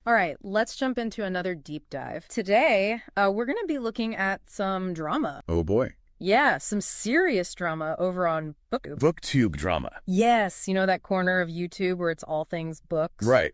All right, let's jump into another deep dive. Today, we're going to be looking at some drama. Oh boy. Yeah, some serious drama over on BookTube. BookTube drama. Yes, you know that corner of YouTube where it's all things books? Right.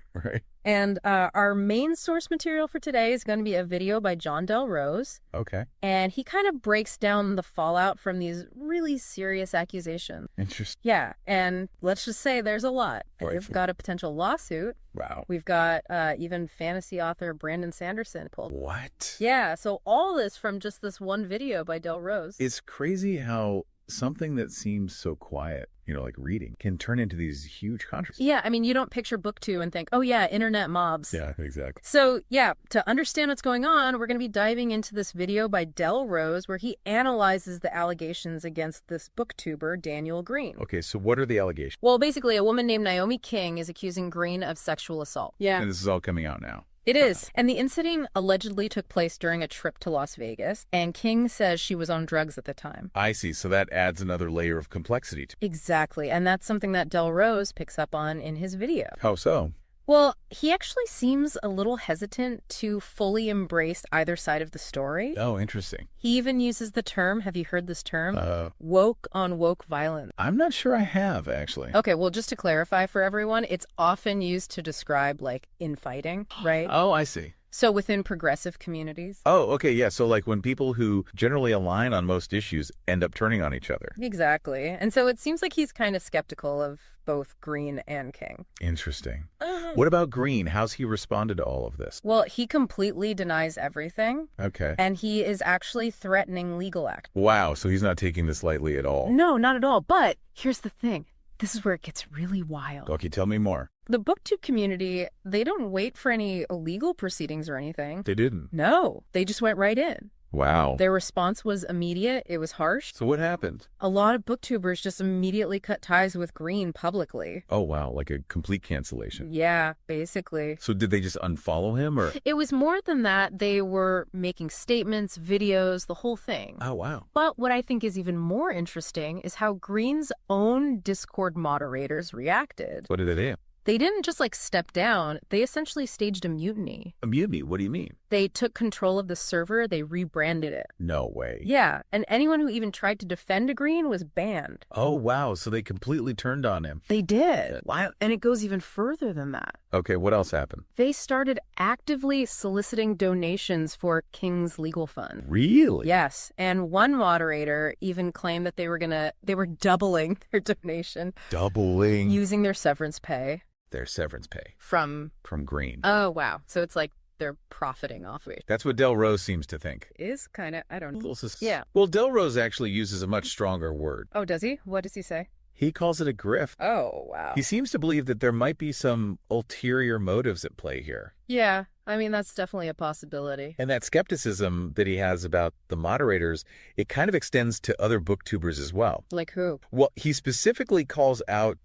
And our main source material for today is going to be a video by John Del Rose. Okay. And he kind of breaks down the fallout from these really serious accusations. Interesting. Yeah, and let's just say there's a lot. Right. We've got a potential lawsuit. Wow. We've got even fantasy author Brandon Sanderson pulled. What? Yeah, so all this from just this one video by Del Rose. It's crazy how something that seems so quiet, like reading, can turn into these huge controversies. Yeah, I mean, you don't picture BookTube and think, oh yeah, internet mobs. Yeah, exactly. So yeah, to understand what's going on, we're going to be diving into this video by Del Rose where he analyzes the allegations against this booktuber, Daniel Greene. Okay, so what are the allegations? Well, basically, a woman named Naomi King is accusing Greene of sexual assault. Yeah. And this is all coming out now. It is. And the incident allegedly took place during a trip to Las Vegas, and King says she was on drugs at the time. I see. So that adds another layer of complexity to it. Exactly. And that's something that Del Rose picks up on in his video. How so? Well, he actually seems a little hesitant to fully embrace either side of the story. Oh, interesting. He even uses the term, have you heard this term? Woke on woke violence. I'm not sure I have, actually. Okay, well, just to clarify for everyone, it's often used to describe, like, infighting, right? Oh, I see. So within progressive communities. Oh, okay, yeah. So like when people who generally align on most issues end up turning on each other. Exactly. And so it seems like he's kind of skeptical of both Greene and King. Interesting. What about Greene? How's he responded to all of this? Well, he completely denies everything. Okay. And he is actually threatening legal action. Wow, so he's not taking this lightly at all. No, not at all. But here's the thing. This is where it gets really wild. Okay, tell me more. The BookTube community, they don't wait for any legal proceedings or anything. They didn't? No, they just went right in. Wow. Their response was immediate. It was harsh. So what happened? A lot of booktubers just immediately cut ties with Greene publicly. Oh, wow. Like a complete cancellation. Yeah, basically. So did they just unfollow him or? It was more than that. They were making statements, videos, the whole thing. Oh, wow. But what I think is even more interesting is how Greene's own Discord moderators reacted. What did they do? They didn't just step down. They essentially staged a mutiny. A mutiny? What do you mean? They took control of the server. They rebranded it. No way. Yeah, and anyone who even tried to defend Greene was banned. Oh, wow. So they completely turned on him. They did. Wow. And it goes even further than that. Okay, what else happened? They started actively soliciting donations for King's legal fund. Really? Yes, and one moderator even claimed that they were doubling their donation. Doubling? Using their severance pay. Their severance pay. From Greene. Oh, wow. So it's like they're profiting off of it. That's what Del Rose seems to think. Is kind of, I don't know. Yeah. Well, Del Rose actually uses a much stronger word. Oh, does he? What does he say? He calls it a grift. Oh, wow. He seems to believe that there might be some ulterior motives at play here. Yeah, I mean, that's definitely a possibility. And that skepticism that he has about the moderators, it kind of extends to other booktubers as well. Like who? Well, he specifically calls out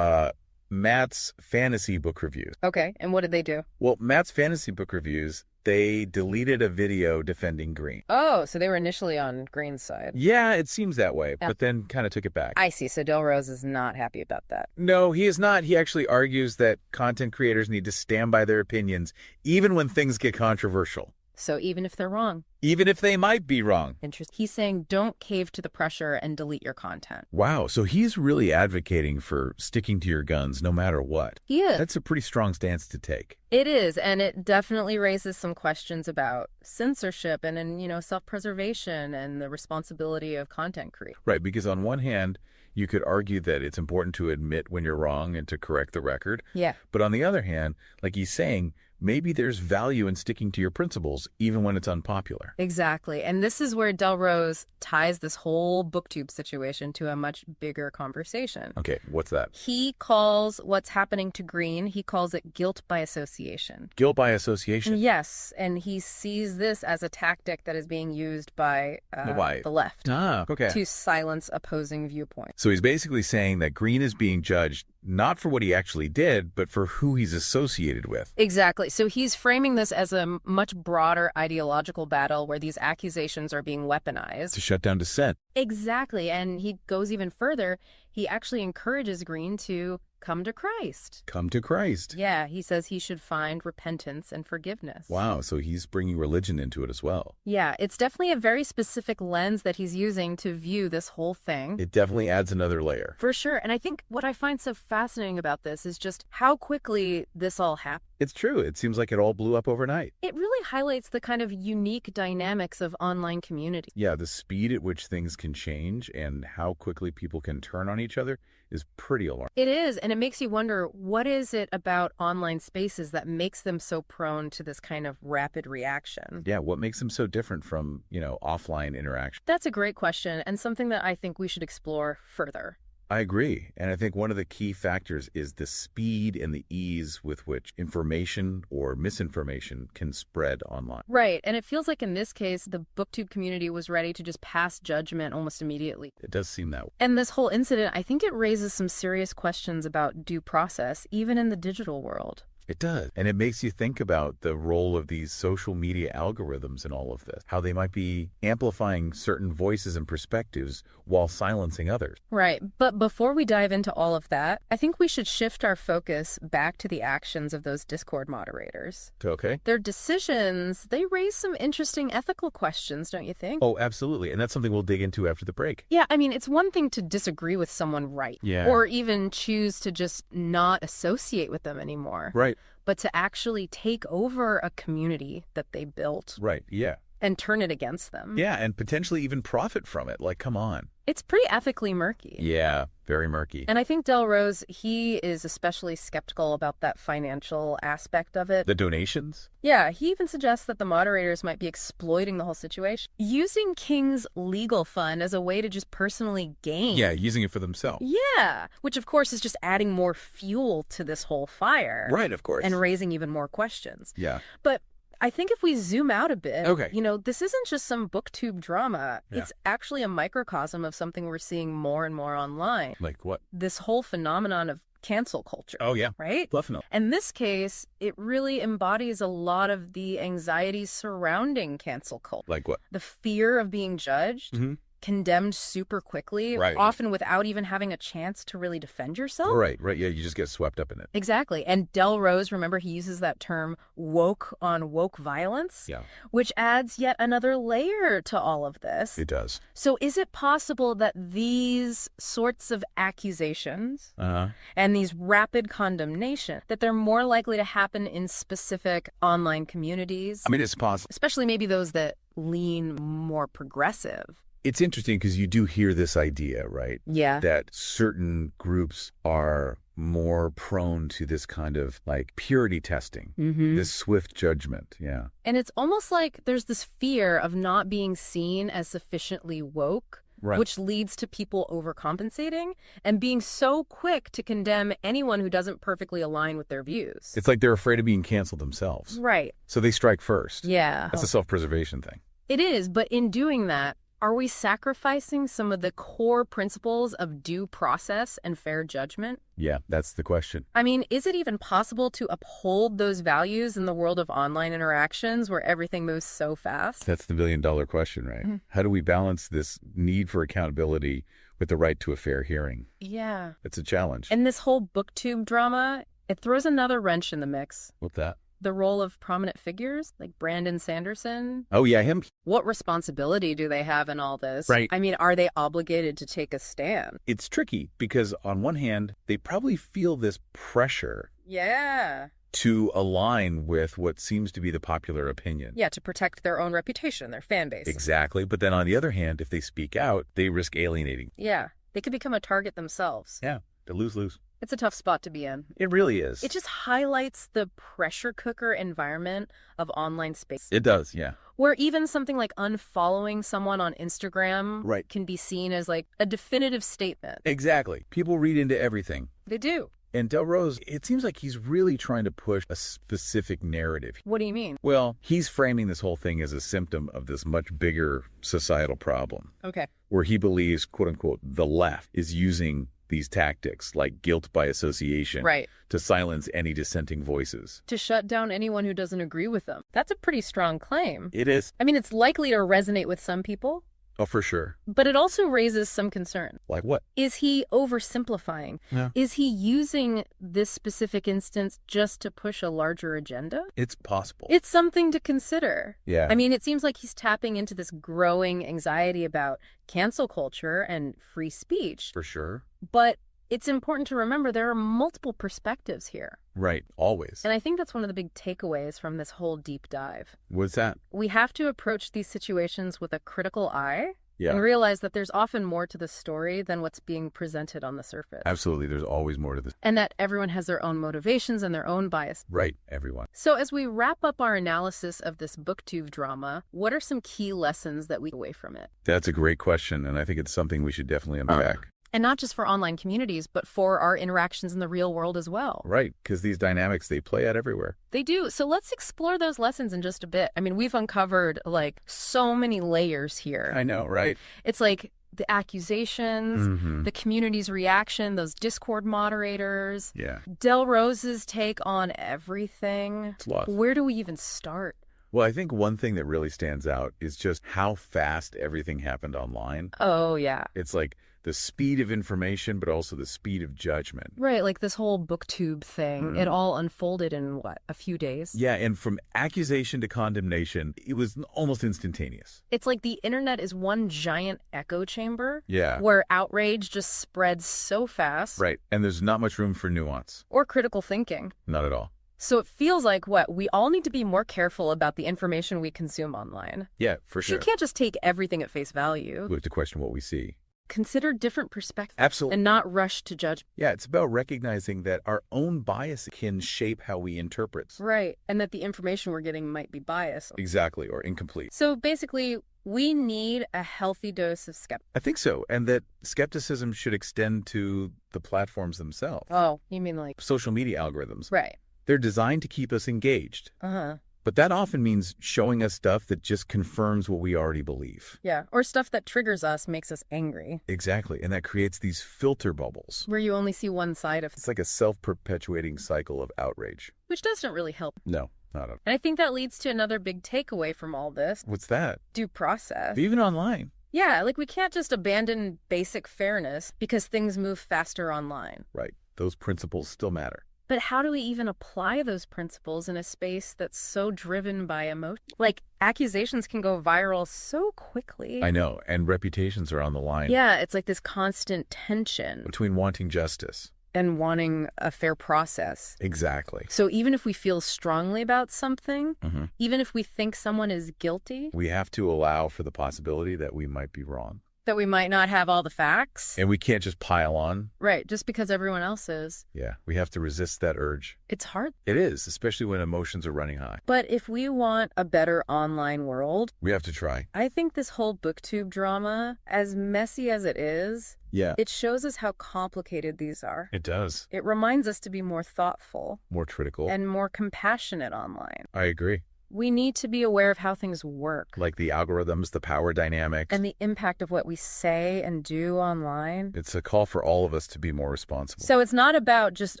Matt's fantasy book reviews. Okay, and what did they do? Well, Matt's fantasy book reviews, they deleted a video defending Greene. Oh, so they were initially on Greene's side. Yeah, it seems that way, but then kind of took it back. I see, so Del Rose is not happy about that. No, he is not. He actually argues that content creators need to stand by their opinions, even when things get controversial. So even if they're wrong. Even if they might be wrong. Interesting. He's saying don't cave to the pressure and delete your content. Wow, so he's really advocating for sticking to your guns no matter what. He is. That's a pretty strong stance to take. It is, and it definitely raises some questions about censorship and self-preservation and the responsibility of content creation. Right, because on one hand, you could argue that it's important to admit when you're wrong and to correct the record. Yeah. But on the other hand, like he's saying, maybe there's value in sticking to your principles, even when it's unpopular. Exactly. And this is where Del Rose ties this whole BookTube situation to a much bigger conversation. Okay, what's that? He calls what's happening to Greene, he calls it guilt by association. Guilt by association? Yes, and he sees this as a tactic that is being used by the left to silence opposing viewpoints. So he's basically saying that Greene is being judged not for what he actually did, but for who he's associated with. Exactly. So he's framing this as a much broader ideological battle where these accusations are being weaponized. To shut down dissent. Exactly. And he goes even further. he actually encourages Greene to come to Christ. Come to Christ. Yeah, he says he should find repentance and forgiveness. Wow, so he's bringing religion into it as well. Yeah, it's definitely a very specific lens that he's using to view this whole thing. It definitely adds another layer. For sure. And I think what I find so fascinating about this is just how quickly this all happened. It's true. It seems like it all blew up overnight. It really highlights the kind of unique dynamics of online community. Yeah, the speed at which things can change and how quickly people can turn on each other is pretty alarming. It is, and it makes you wonder, what is it about online spaces that makes them so prone to this kind of rapid reaction? Yeah, what makes them so different from, offline interaction? That's a great question, and something that I think we should explore further. I agree. And I think one of the key factors is the speed and the ease with which information or misinformation can spread online. Right. And it feels like in this case, the BookTube community was ready to just pass judgment almost immediately. It does seem that way. And this whole incident, I think it raises some serious questions about due process, even in the digital world. It does. And it makes you think about the role of these social media algorithms in all of this, how they might be amplifying certain voices and perspectives while silencing others. Right. But before we dive into all of that, I think we should shift our focus back to the actions of those Discord moderators. Okay. Their decisions, they raise some interesting ethical questions, don't you think? Oh, absolutely. And that's something we'll dig into after the break. Yeah, I mean, it's one thing to disagree with someone, right? Yeah. Or even choose to just not associate with them anymore. Right. But to actually take over a community that they built. Right. Yeah. And turn it against them. Yeah, and potentially even profit from it. Like, come on. It's pretty ethically murky. Yeah, very murky. And I think Del Rose, he is especially skeptical about that financial aspect of it. The donations? Yeah, he even suggests that the moderators might be exploiting the whole situation, using King's legal fund as a way to just personally gain. Yeah, using it for themselves. Yeah, which of course is just adding more fuel to this whole fire. Right, of course. And raising even more questions. Yeah. But I think if we zoom out a bit, okay, this isn't just some BookTube drama. Yeah. It's actually a microcosm of something we're seeing more and more online. Like what? This whole phenomenon of cancel culture. Oh, yeah. Right? Definitely. In this case, it really embodies a lot of the anxieties surrounding cancel culture. Like what? The fear of being judged. Mm-hmm. Condemned super quickly, right, often without even having a chance to really defend yourself. Right. Yeah, you just get swept up in it. Exactly. And Del Rose, remember, he uses that term woke on woke violence, yeah, which adds yet another layer to all of this. It does. So is it possible that these sorts of accusations and these rapid condemnation, that they're more likely to happen in specific online communities? I mean, it's possible. Especially maybe those that lean more progressive. It's interesting because you do hear this idea, right? Yeah. That certain groups are more prone to this kind of like purity testing, this swift judgment. Yeah. And it's almost like there's this fear of not being seen as sufficiently woke, right, which leads to people overcompensating and being so quick to condemn anyone who doesn't perfectly align with their views. It's like they're afraid of being canceled themselves. Right. So they strike first. Yeah. That's a self-preservation thing. It is, but in doing that, are we sacrificing some of the core principles of due process and fair judgment? Yeah, that's the question. I mean, is it even possible to uphold those values in the world of online interactions where everything moves so fast? That's the billion-dollar question, right? Mm-hmm. How do we balance this need for accountability with the right to a fair hearing? Yeah. It's a challenge. And this whole BookTube drama, it throws another wrench in the mix. What's that? The role of prominent figures like Brandon Sanderson. Oh, yeah, him. What responsibility do they have in all this? Right. I mean, are they obligated to take a stand? It's tricky because on one hand, they probably feel this pressure. Yeah. To align with what seems to be the popular opinion. Yeah, to protect their own reputation, their fan base. Exactly. But then on the other hand, if they speak out, they risk alienating. Yeah. They could become a target themselves. Yeah. They lose-lose. It's a tough spot to be in. It really is. It just highlights the pressure cooker environment of online space. It does, yeah. Where even something like unfollowing someone on Instagram can be seen as like a definitive statement. Exactly. People read into everything. They do. And Del Rose, it seems like he's really trying to push a specific narrative. What do you mean? Well, he's framing this whole thing as a symptom of this much bigger societal problem. Okay. Where he believes, quote unquote, the left is using these tactics like guilt by association to silence any dissenting voices. To shut down anyone who doesn't agree with them. That's a pretty strong claim. It is. I mean, it's likely to resonate with some people. Oh, for sure. But it also raises some concern. Like what? Is he oversimplifying? Yeah. Is he using this specific instance just to push a larger agenda? It's possible. It's something to consider. Yeah. I mean, it seems like he's tapping into this growing anxiety about cancel culture and free speech. For sure. But it's important to remember there are multiple perspectives here. Right. Always. And I think that's one of the big takeaways from this whole deep dive. What's that? We have to approach these situations with a critical eye. Yeah. And realize that there's often more to the story than what's being presented on the surface. Absolutely. There's always more to this. And that everyone has their own motivations and their own bias. Right. Everyone. So as we wrap up our analysis of this booktube drama, what are some key lessons that we take away from it? That's a great question, and I think it's something we should definitely unpack. And not just for online communities, but for our interactions in the real world as well. Right, because these dynamics, they play out everywhere. They do. So let's explore those lessons in just a bit. I mean, we've uncovered like so many layers here. I know, right? It's like the accusations, the community's reaction, those Discord moderators, Del Rose's take on everything. It's lost. Where do we even start? Well, I think one thing that really stands out is just how fast everything happened online. Oh, yeah. It's like the speed of information, but also the speed of judgment. Right, like this whole booktube thing, it all unfolded in, what, a few days? Yeah, and from accusation to condemnation, it was almost instantaneous. It's like the internet is one giant echo chamber. Yeah. Where outrage just spreads so fast. Right, and there's not much room for nuance. Or critical thinking. Not at all. So it feels like, we all need to be more careful about the information we consume online. Yeah, for sure. You can't just take everything at face value. We have to question what we see. Consider different perspectives. Absolutely. And not rush to judge. Yeah, it's about recognizing that our own bias can shape how we interpret. Right, and that the information we're getting might be biased. Exactly, or incomplete. So basically, we need a healthy dose of skepticism. I think so, and that skepticism should extend to the platforms themselves. Oh, you mean like... social media algorithms. Right. They're designed to keep us engaged. Uh-huh. But that often means showing us stuff that just confirms what we already believe. Yeah, or stuff that triggers us, makes us angry. Exactly, and that creates these filter bubbles. Where you only see one side of... It's like a self-perpetuating cycle of outrage. Which doesn't really help. No, not at all. And I think that leads to another big takeaway from all this. What's that? Due process. Even online. Yeah, like we can't just abandon basic fairness because things move faster online. Right, those principles still matter. But how do we even apply those principles in a space that's so driven by emotion? Like, accusations can go viral so quickly. I know, and reputations are on the line. Yeah, it's like this constant tension. Between wanting justice. And wanting a fair process. Exactly. So even if we feel strongly about something, even if we think someone is guilty... we have to allow for the possibility that we might be wrong. That we might not have all the facts. And we can't just pile on. Right, just because everyone else is. Yeah, we have to resist that urge. It's hard. It is, especially when emotions are running high. But if we want a better online world... we have to try. I think this whole booktube drama, as messy as it is... yeah. It shows us how complicated these are. It does. It reminds us to be more thoughtful. More critical. And more compassionate online. I agree. We need to be aware of how things work. Like the algorithms, the power dynamics. And the impact of what we say and do online. It's a call for all of us to be more responsible. So it's not about just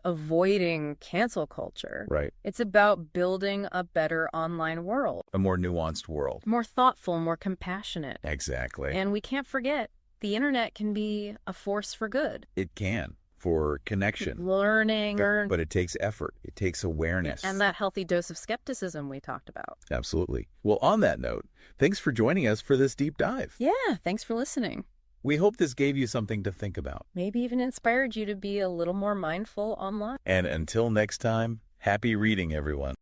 avoiding cancel culture. Right. It's about building a better online world. A more nuanced world. More thoughtful, more compassionate. Exactly. And we can't forget, the internet can be a force for good. It can. For connection. Learning. But it takes effort. It takes awareness. And that healthy dose of skepticism we talked about. Absolutely. Well, on that note, thanks for joining us for this deep dive. Yeah, thanks for listening. We hope this gave you something to think about. Maybe even inspired you to be a little more mindful online. And until next time, happy reading, everyone.